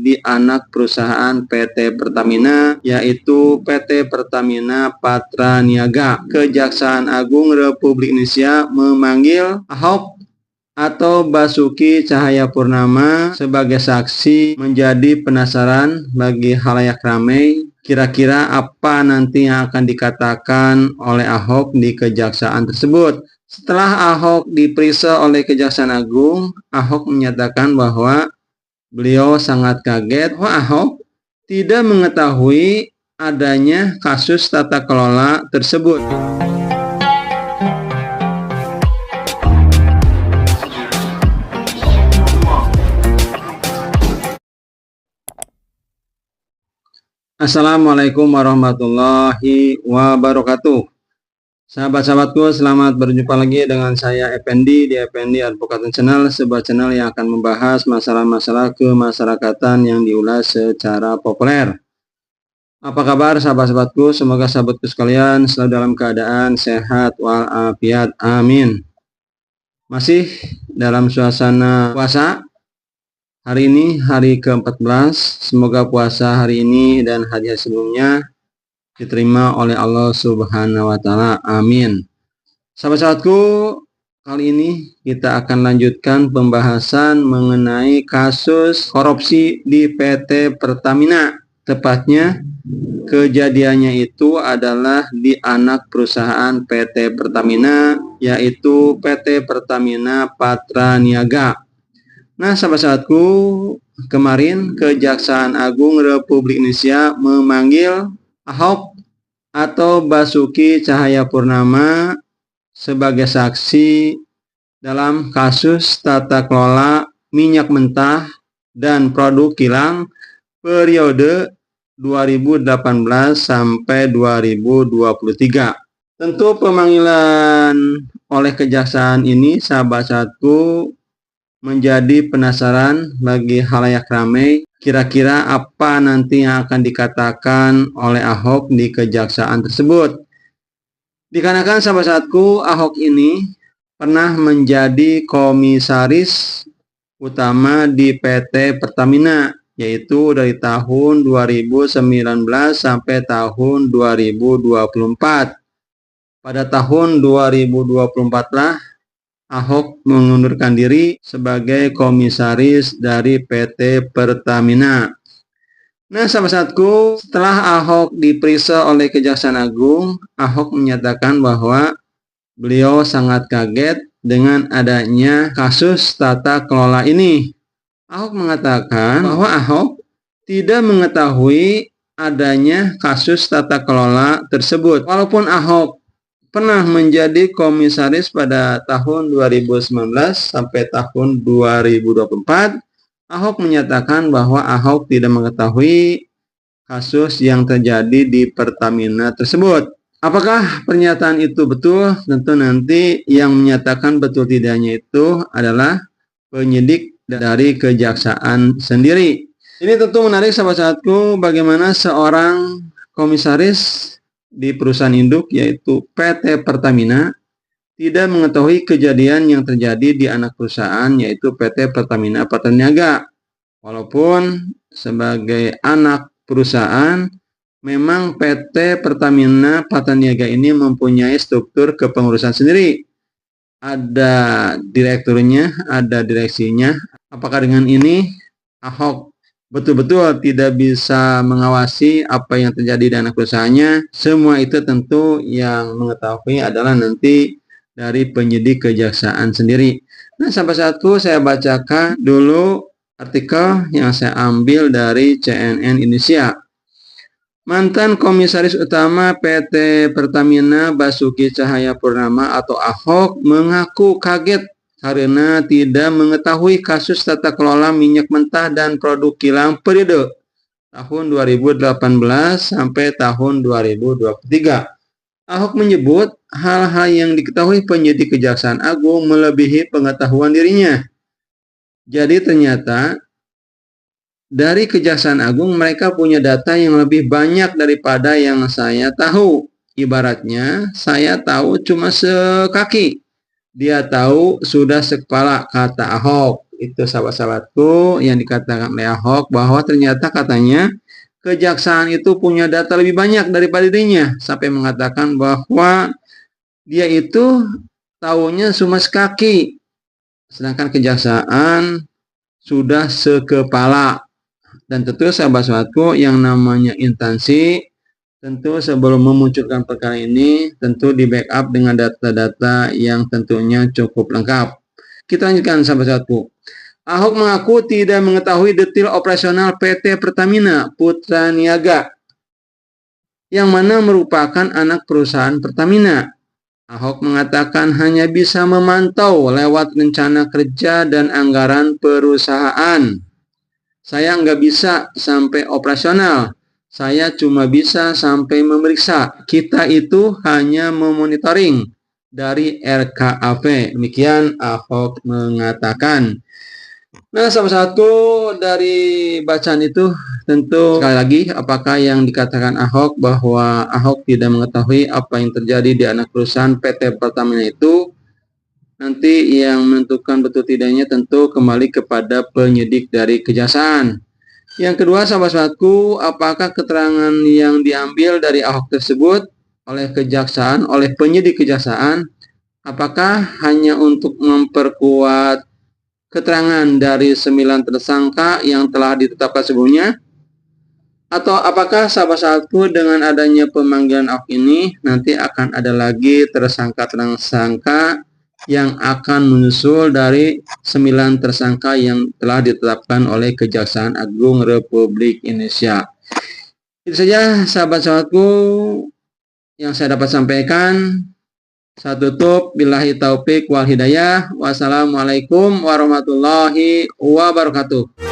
di anak perusahaan PT Pertamina, yaitu PT Pertamina Patraniaga. Kejaksaan Agung Republik Indonesia memanggil Ahok atau Basuki Cahayapurnama sebagai saksi. Menjadi penasaran bagi khalayak ramai, kira-kira apa nanti yang akan dikatakan oleh Ahok di kejaksaan tersebut. Setelah Ahok diperiksa oleh Kejaksaan Agung, Ahok menyatakan bahwa beliau sangat kaget bahwa Ahok tidak mengetahui adanya kasus tata kelola tersebut. Assalamualaikum warahmatullahi wabarakatuh. Sahabat-sahabatku, selamat berjumpa lagi dengan saya Effendi di Effendi Advokat Channel, sebuah channel yang akan membahas masalah-masalah kemasyarakatan yang diulas secara populer. Apa kabar sahabat-sahabatku? Semoga sahabatku sekalian selalu dalam keadaan sehat walafiat. Amin. Masih dalam suasana puasa. Hari ini hari ke-14. Semoga puasa hari ini dan hari sebelumnya diterima oleh Allah Subhanahu wa Ta'ala. Amin. Sahabat-sahabatku, kali ini kita akan lanjutkan pembahasan mengenai kasus korupsi di PT Pertamina. Tepatnya kejadiannya itu adalah di anak perusahaan PT Pertamina, yaitu PT Pertamina Patraniaga. Nah, sahabat-sahabatku, kemarin Kejaksaan Agung Republik Indonesia memanggil Ahok atau Basuki Cahayapurnama sebagai saksi dalam kasus tata kelola minyak mentah dan produk kilang periode 2018 sampai 2023. Tentu pemanggilan oleh kejaksaan ini, sahabat-sahabatku, menjadi penasaran bagi khalayak ramai, kira-kira apa nanti yang akan dikatakan oleh Ahok di kejaksaan tersebut. Dikarenakan sahabat-sahabatku, Ahok ini pernah menjadi komisaris utama di PT Pertamina, yaitu dari tahun 2019 sampai tahun 2024. Pada tahun 2024 lah Ahok mengundurkan diri sebagai komisaris dari PT Pertamina. Nah, sahabat-sahabatku, setelah Ahok diperiksa oleh Kejaksaan Agung, Ahok menyatakan bahwa beliau sangat kaget dengan adanya kasus tata kelola ini. Ahok mengatakan bahwa Ahok tidak mengetahui adanya kasus tata kelola tersebut. Walaupun Ahok pernah menjadi komisaris pada tahun 2019 sampai tahun 2024, Ahok menyatakan bahwa Ahok tidak mengetahui kasus yang terjadi di Pertamina tersebut. Apakah pernyataan itu betul? Tentu nanti yang menyatakan betul tidaknya itu adalah penyidik dari kejaksaan sendiri. Ini tentu menarik sahabat-sahabatku, bagaimana seorang komisaris di perusahaan induk yaitu PT Pertamina tidak mengetahui kejadian yang terjadi di anak perusahaan yaitu PT Pertamina Patraniaga. Walaupun sebagai anak perusahaan, memang PT Pertamina Patraniaga ini mempunyai struktur kepengurusan sendiri. Ada direkturnya, ada direksinya. Apakah dengan ini Ahok betul-betul tidak bisa mengawasi apa yang terjadi di anak perusahaannya? Semua itu tentu yang mengetahui adalah nanti dari penyidik kejaksaan sendiri. Nah, sampai saatku saya bacakan dulu artikel yang saya ambil dari CNN Indonesia. Mantan Komisaris Utama PT Pertamina Basuki Cahayapurnama atau Ahok mengaku kaget karena tidak mengetahui kasus tata kelola minyak mentah dan produk kilang periode tahun 2018 sampai tahun 2023. Ahok menyebut hal-hal yang diketahui penyidik Kejaksaan Agung melebihi pengetahuan dirinya. Jadi ternyata dari Kejaksaan Agung mereka punya data yang lebih banyak daripada yang saya tahu. Ibaratnya saya tahu cuma sekaki, dia tahu sudah sekepala, kata Ahok. itu sahabat-sahabatku yang dikatakan oleh Ahok bahwa ternyata katanya kejaksaan itu punya data lebih banyak daripada dirinya, sampai mengatakan bahwa dia itu tahunya cuma sekaki, sedangkan kejaksaan sudah sekepala. Dan tentu sahabat-sahabatku yang namanya instansi tentu sebelum memunculkan perkara ini tentu di backup dengan data-data yang tentunya cukup lengkap. Kita lanjutkan sahabat-sahabatku. Ahok mengaku tidak mengetahui detail operasional PT Pertamina Putra Niaga yang mana merupakan anak perusahaan Pertamina. Ahok mengatakan hanya bisa memantau lewat rencana kerja dan anggaran perusahaan. Saya nggak bisa sampai operasional. Saya cuma bisa sampai memeriksa. Kita itu hanya memonitoring dari RKAP. Demikian Ahok mengatakan. Nah, salah satu dari bacaan itu tentu sekali lagi apakah yang dikatakan Ahok bahwa Ahok tidak mengetahui apa yang terjadi di anak perusahaan PT Pertamina itu, nanti yang menentukan betul tidaknya tentu kembali kepada penyidik dari kejaksaan. Yang kedua, sahabat-sahabatku, apakah keterangan yang diambil dari Ahok tersebut oleh kejaksaan, oleh penyidik kejaksaan, apakah hanya untuk memperkuat keterangan dari 9 tersangka yang telah ditetapkan sebelumnya? Atau apakah sahabat-sahabatku dengan adanya pemanggilan Ahok ini nanti akan ada lagi tersangka-tersangka yang akan menyusul dari 9 tersangka yang telah ditetapkan oleh Kejaksaan Agung Republik Indonesia. Itu saja sahabat-sahabatku yang saya dapat sampaikan. Saya tutup, billahi taufik wal hidayah. Wassalamualaikum warahmatullahi wabarakatuh.